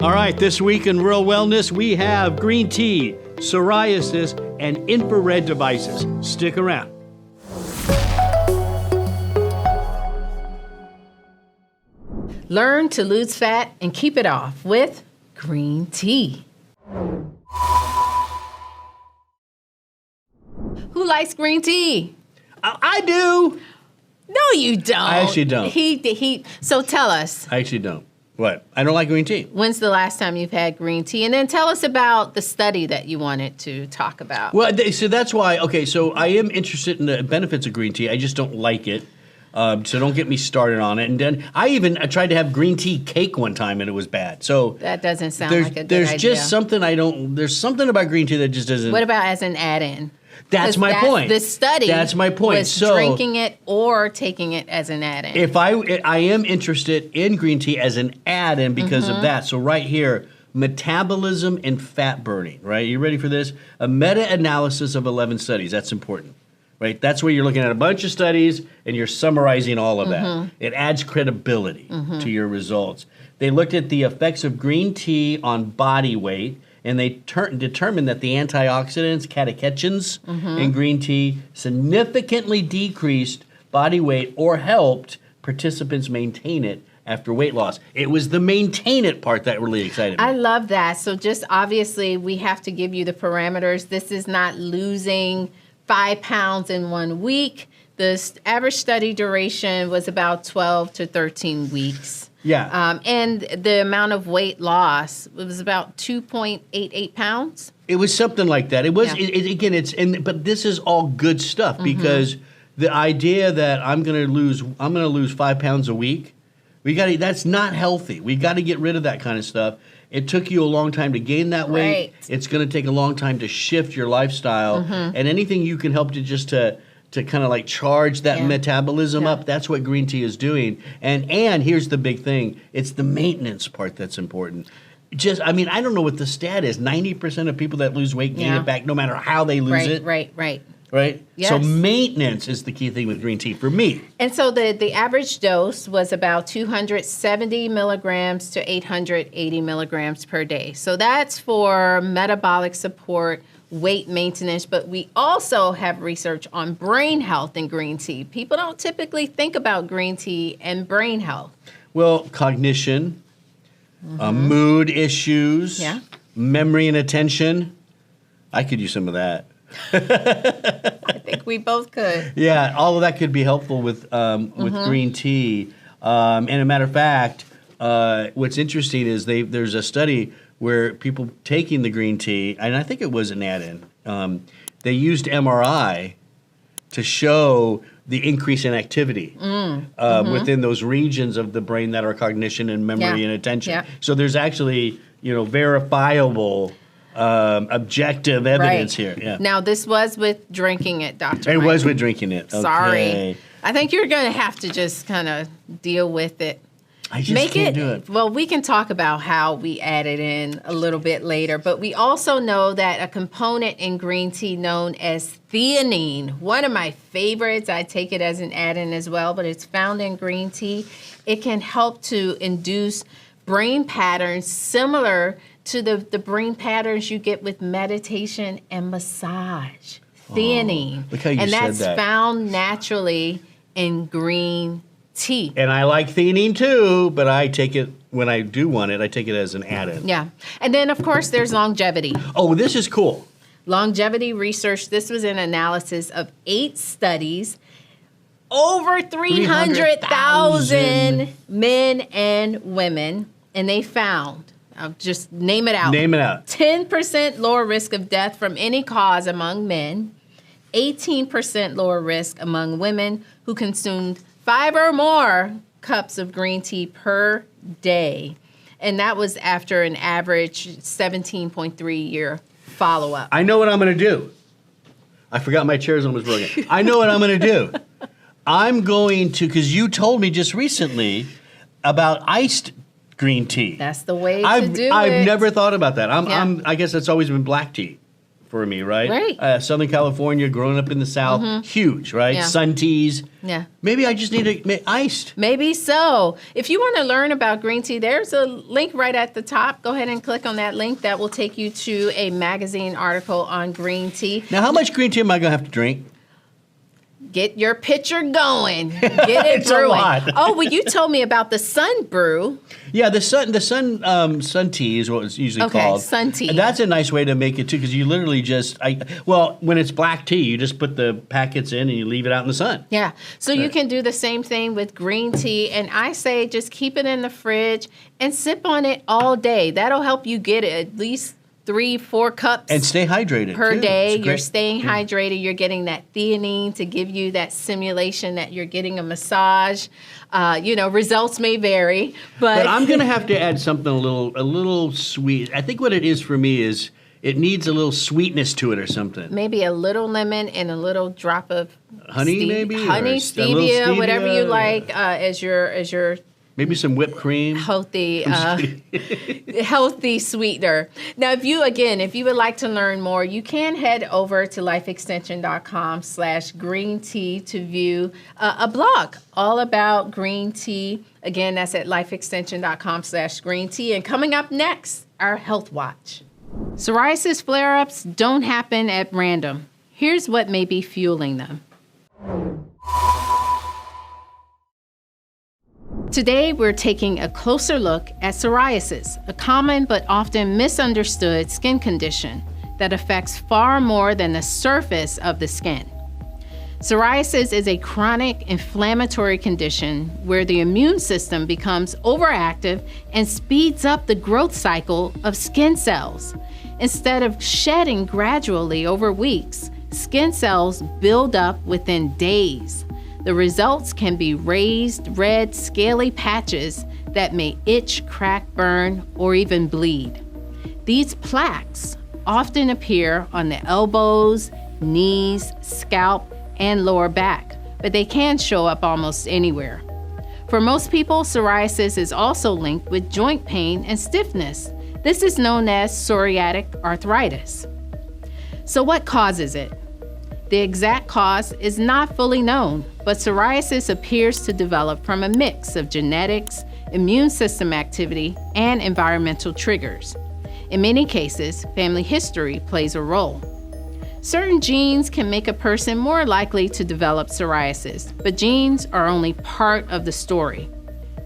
All right, this week in Rural Wellness, we have green tea, psoriasis, and infrared devices. Stick around. Learn to lose fat and keep it off with green tea. Who likes green tea? I do. No, you don't. I actually don't. So tell us. I actually don't. What? I don't like green tea. When's the last time you've had green tea? And then tell us about the study that you wanted to talk about. Well, so that's why, okay, so I am interested in the benefits of green tea. I just don't like it. So don't get me started on it. And then I tried to have green tea cake one time and it was bad. So that doesn't sound like a good there's idea. just something there's something about green tea that just doesn't. What about as an add-in? That's my point. The study. That's my point. Was so drinking it or taking it as an add-in. If I am interested in green tea as an add-in because of that. So right here, metabolism and fat burning. Right? You ready for this? A meta-analysis of 11 studies. That's important. Right? That's where you're looking at a bunch of studies and you're summarizing all of that. It adds credibility to your results. They looked at the effects of green tea on body weight, and they determined that the antioxidants, catechins in green tea significantly decreased body weight or helped participants maintain it after weight loss. It was the maintain it part that really excited me. I love that. So just obviously we have to give you the parameters. This is not losing 5 pounds in 1 week. The average study duration was about 12 to 13 weeks. Yeah. And the amount of weight loss was about 2.88 pounds. It was something like that. It was, but this is all good stuff because the idea that I'm going to lose 5 pounds a week, that's not healthy. We got to get rid of that kind of stuff. It took you a long time to gain that weight. Right. It's going to take a long time to shift your lifestyle, and anything you can help to kind of like charge that metabolism up. That's what green tea is doing. And here's the big thing. It's the maintenance part that's important. I don't know what the stat is. 90% of people that lose weight gain it back no matter how they lose it. Right? Yes. So maintenance is the key thing with green tea for me. And so the average dose was about 270 milligrams to 880 milligrams per day. So that's for metabolic support, weight maintenance, but we also have research on brain health in green tea. People don't typically think about green tea and brain health. Well, cognition, mood issues, memory and attention. I could use some of that. I think we both could. Yeah, all of that could be helpful with green tea. And a matter of fact, what's interesting is there's a study where people taking the green tea, and I think it was an add-in, they used MRI to show the increase in activity within those regions of the brain that are cognition and memory and attention. Yeah. So there's actually, verifiable objective evidence here. Yeah. Now, this was with drinking it, Dr. It Mike. was with drinking it. Okay. Sorry. I think you're going to have to just kind of deal with it. I just can't do it. Well, we can talk about how we add it in a little bit later, but we also know that a component in green tea known as theanine, one of my favorites, I take it as an add-in as well, but it's found in green tea. It can help to induce brain patterns similar to the brain patterns you get with meditation and massage. Theanine. Look how you and said that's that. found naturally in green tea. And I like theanine too, but I take it, when I do want it, I take it as an add-in. Yeah. And then, of course, there's longevity. Oh, this is cool. Longevity research. This was an analysis of 8 studies. Over 300,000 men and women. And they found, I'll just name it out. Name it out. 10% lower risk of death from any cause among men. 18% lower risk among women who consumed 5 or more cups of green tea per day. And that was after an average 17.3 year follow-up. I know what I'm going to do. I forgot my chair's almost broken. I know what I'm going to do. I'm going to, because you told me just recently about iced green tea. That's the way to do it. I've never thought about that. I guess it's always been black tea for me, right? Right. Southern California, growing up in the South, huge, right? Yeah. Sun teas. Yeah. Maybe I just need it iced. Maybe so. If you want to learn about green tea, there's a link right at the top. Go ahead and click on that link. That will take you to a magazine article on green tea. Now, how much green tea am I going to have to drink? Get your pitcher going. Get it It's a brewing. lot. Oh, well, you told me about the sun brew. Yeah, the sun tea is what it's usually called. Sun tea. And that's a nice way to make it too, because you literally just when it's black tea, you just put the packets in and you leave it out in the sun. Yeah. So you can do the same thing with green tea. And I say just keep it in the fridge and sip on it all day. That'll help you get at least 3-4 cups. And stay hydrated per too. day. It's You're great. staying hydrated. You're getting that theanine to give you that simulation that you're getting a massage. Results may vary, But I'm going to have to add something a little sweet. I think what it is for me is it needs a little sweetness to it or something. maybe a little lemon and a little drop of Honey, maybe? Or honey, a little stevia, whatever you stevia, like, as your Maybe some whipped cream. healthy healthy sweetener. Now, if you would like to learn more, you can head over to lifeextension.com/green tea to view a blog all about green tea. Again, that's at lifeextension.com/green tea. And coming up next, our health watch. Psoriasis flare-ups don't happen at random. Here's what may be fueling them. Today, we're taking a closer look at psoriasis, a common but often misunderstood skin condition that affects far more than the surface of the skin. Psoriasis is a chronic inflammatory condition where the immune system becomes overactive and speeds up the growth cycle of skin cells. Instead of shedding gradually over weeks, skin cells build up within days. The results can be raised, red, scaly patches that may itch, crack, burn, or even bleed. These plaques often appear on the elbows, knees, scalp, and lower back, but they can show up almost anywhere. For most people, psoriasis is also linked with joint pain and stiffness. This is known as psoriatic arthritis. So what causes it? The exact cause is not fully known, but psoriasis appears to develop from a mix of genetics, immune system activity, and environmental triggers. In many cases, family history plays a role. Certain genes can make a person more likely to develop psoriasis, but genes are only part of the story.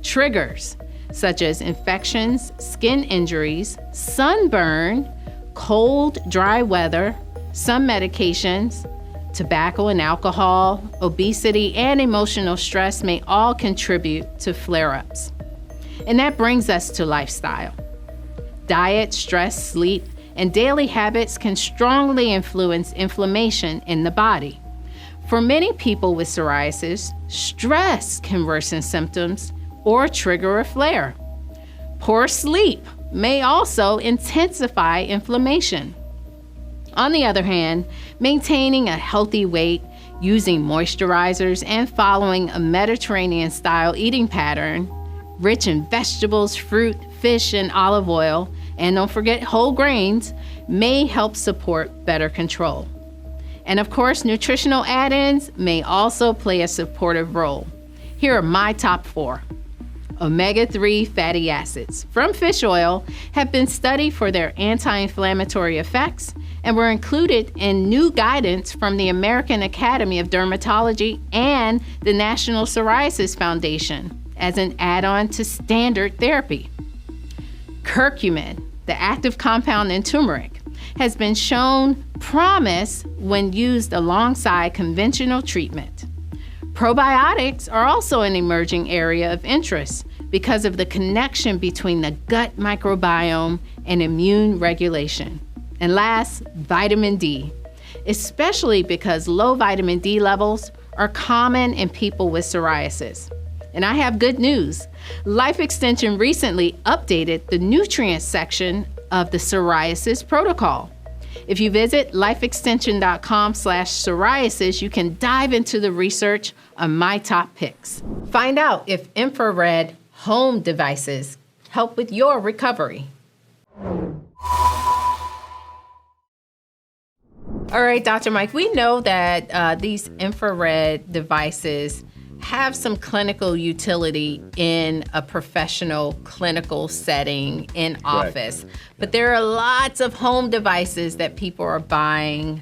Triggers, such as infections, skin injuries, sunburn, cold, dry weather, some medications, tobacco and alcohol, obesity, and emotional stress may all contribute to flare-ups. And that brings us to lifestyle. Diet, stress, sleep, and daily habits can strongly influence inflammation in the body. For many people with psoriasis, stress can worsen symptoms or trigger a flare. Poor sleep may also intensify inflammation. On the other hand, maintaining a healthy weight, using moisturizers, and following a Mediterranean-style eating pattern, rich in vegetables, fruit, fish, and olive oil, and don't forget whole grains, may help support better control. And of course, nutritional add-ins may also play a supportive role. Here are my top 4. Omega-3 fatty acids from fish oil have been studied for their anti-inflammatory effects and were included in new guidance from the American Academy of Dermatology and the National Psoriasis Foundation as an add-on to standard therapy. Curcumin, the active compound in turmeric, has been shown promise when used alongside conventional treatment. Probiotics are also an emerging area of interest because of the connection between the gut microbiome and immune regulation. And last, vitamin D, especially because low vitamin D levels are common in people with psoriasis. And I have good news. Life Extension recently updated the nutrients section of the psoriasis protocol. If you visit lifeextension.com/psoriasis, you can dive into the research on my top picks. Find out if infrared home devices help with your recovery. All right, Dr. Mike, we know that these infrared devices have some clinical utility in a professional clinical setting in office. But there are lots of home devices that people are buying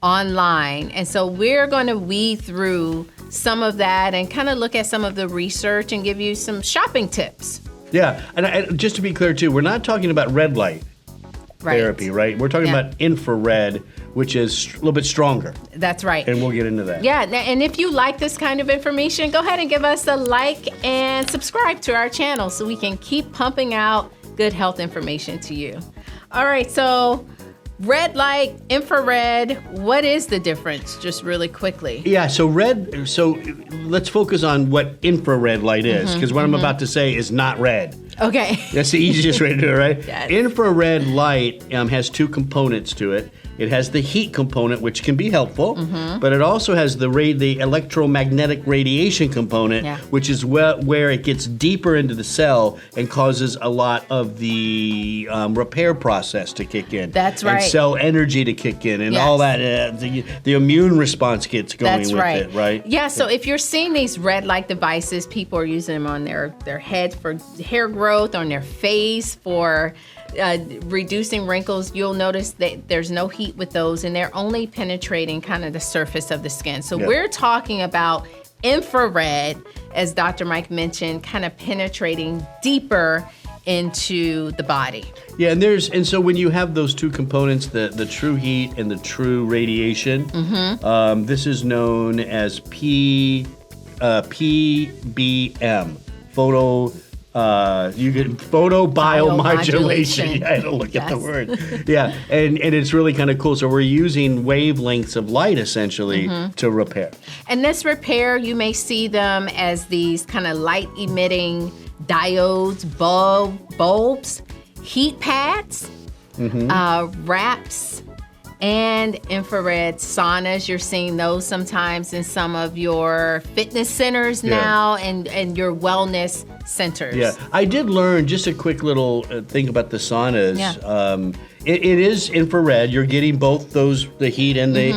online. And so we're going to weed through some of that and kind of look at some of the research and give you some shopping tips. Yeah, and just to be clear too, we're not talking about red light therapy, right? We're talking about infrared, which is a little bit stronger. That's right. And we'll get into that. Yeah, and if you like this kind of information, go ahead and give us a like and subscribe to our channel so we can keep pumping out good health information to you. All right, so red light, infrared, what is the difference, just really quickly? Yeah, so let's focus on what infrared light is, because what I'm about to say is not red. Okay. That's the easiest way to do it, right? Yes. Infrared light has two components to it. It has the heat component, which can be helpful, but it also has the electromagnetic radiation component, which is where it gets deeper into the cell and causes a lot of the repair process to kick in. That's right. And cell energy to kick in, and all that. The immune response gets going with it, right? Yeah, so if you're seeing these red light devices, people are using them on their head for hair growth, on their face for reducing wrinkles. You'll notice that there's no heat with those, and they're only penetrating kind of the surface of the skin. So we're talking about infrared, as Dr. Mike mentioned, kind of penetrating deeper into the body. Yeah, and so when you have those two components, the true heat and the true radiation, this is known as PBM, Photobiomodulation. Yeah, I had to look at the word. Yeah, and it's really kind of cool. So we're using wavelengths of light essentially to repair. And this repair, you may see them as these kind of light emitting diodes, bulbs, heat pads, wraps, and infrared saunas. You're seeing those sometimes in some of your fitness centers now and your wellness centers. Yeah, I did learn just a quick little thing about the saunas. Yeah. It is infrared. You're getting both those, the heat and the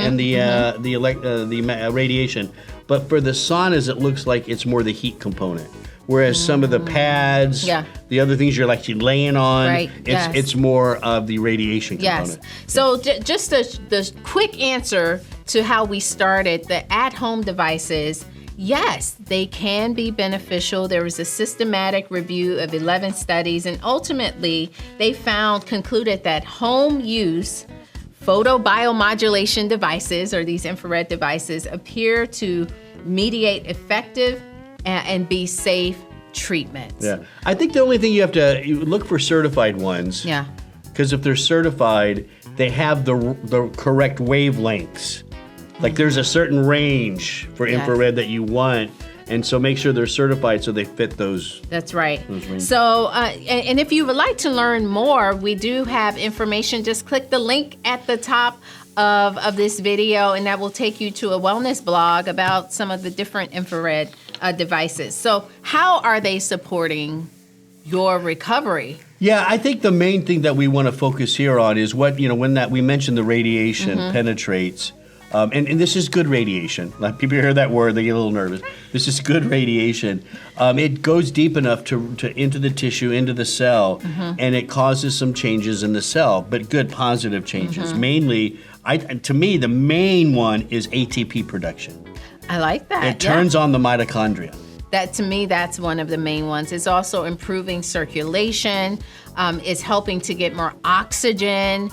radiation. But for the saunas, it looks like it's more the heat component. Whereas some of the pads, the other things you're actually laying on, it's more of the radiation component. Yes. So just the quick answer to how we started, the at-home devices, yes, they can be beneficial. There was a systematic review of 11 studies, and ultimately they concluded that home use photobiomodulation devices, or these infrared devices, appear to mediate effective and be safe treatments. Yeah, I think the only thing you look for certified ones. Yeah. Because if they're certified, they have the correct wavelengths. Like there's a certain range for infrared that you want, and so make sure they're certified so they fit those. That's right. Those so, and if you would like to learn more, we do have information. Just click the link at the top of this video, and that will take you to a wellness blog about some of the different infrared devices. So how are they supporting your recovery? Yeah, I think the main thing that we want to focus here on is when we mentioned the radiation penetrates, and this is good radiation. Like people hear that word, they get a little nervous. This is good radiation. It goes deep enough to into the tissue, into the cell, and it causes some changes in the cell, but good positive changes. Mainly, to me, the main one is ATP production. I like that. It turns on the mitochondria. To me, that's one of the main ones. It's also improving circulation. It's helping to get more oxygen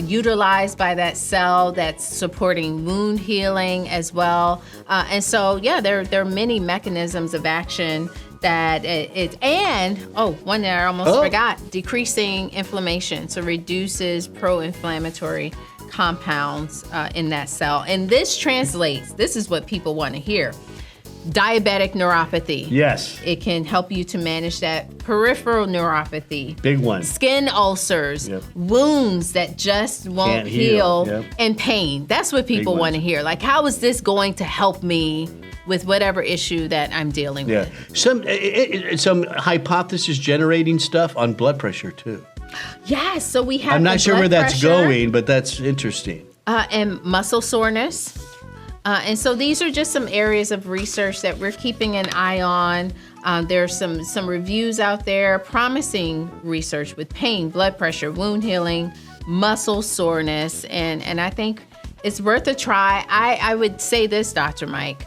utilized by that cell. That's supporting wound healing as well. And so, there are many mechanisms of action that one that I almost forgot, decreasing inflammation. So reduces pro-inflammatory compounds in that cell. And this is what people want to hear. Diabetic neuropathy. Yes. It can help you to manage that. Peripheral neuropathy. Big one. Skin ulcers. Wounds that just won't heal. And pain. That's what people want to hear. Like, how is this going to help me with whatever issue that I'm dealing with? Some hypothesis generating stuff on blood pressure too. Yes, so we have I'm not sure where that's going, but that's interesting. and muscle soreness. And so these are just some areas of research that we're keeping an eye on. There's some reviews out there promising research with pain, blood pressure, wound healing, muscle soreness, and I think it's worth a try. I would say this, Dr. Mike,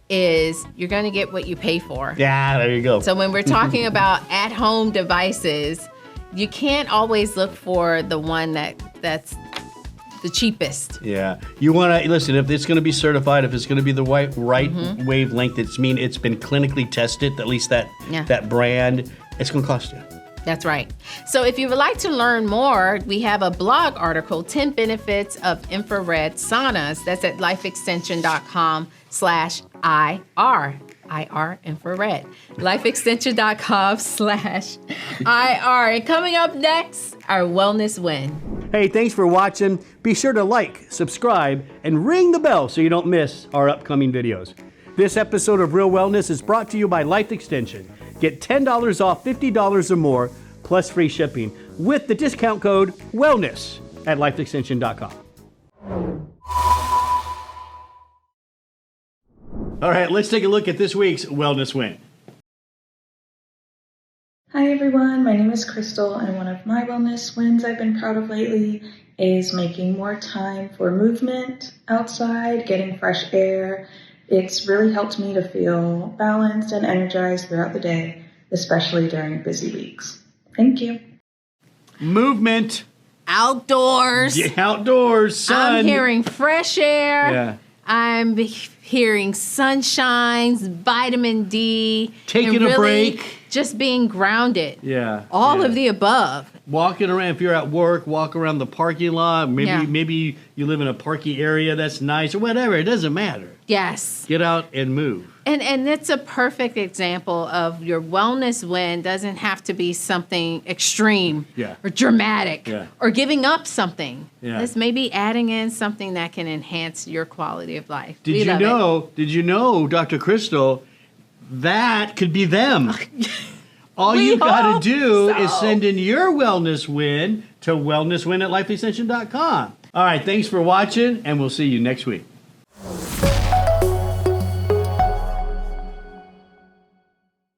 is you're going to get what you pay for. Yeah, there you go. So when we're talking about at-home devices, you can't always look for the one that's the cheapest. Yeah. You want to, listen, if it's going to be certified, if it's going to be the right wavelength, it's been clinically tested, at least that brand, it's going to cost you. That's right. So if you would like to learn more, we have a blog article, 10 benefits of infrared saunas. That's at lifeextension.com/IR. IR infrared. Lifeextension.com/IR. And coming up next, our wellness win. Hey, thanks for watching. Be sure to like, subscribe, and ring the bell so you don't miss our upcoming videos. This episode of Real Wellness is brought to you by Life Extension. Get $10 off $50 or more, plus free shipping, with the discount code WELLNESS at lifeextension.com. All right, let's take a look at this week's Wellness Win. Hi everyone, my name is Crystal, and one of my wellness wins I've been proud of lately is making more time for movement outside, getting fresh air. It's really helped me to feel balanced and energized throughout the day, especially during busy weeks. Thank you. Movement. Outdoors. Yeah, outdoors, sun. I'm hearing fresh air. Yeah. I'm hearing sunshines, vitamin D. Taking and a really break. Just being grounded. Yeah. All of the above. Walking around, if you're at work, walk around the parking lot. Maybe you live in a parky area that's nice or whatever. It doesn't matter. Yes. Get out and move. And it's a perfect example of your wellness win doesn't have to be something extreme or dramatic or giving up something. Yeah. It's maybe adding in something that can enhance your quality of life. Did you know, Dr. Crystal, that could be them. All you got to do is send in your wellness win to wellnesswin@lifeextension.com. All right, thanks for watching, and we'll see you next week.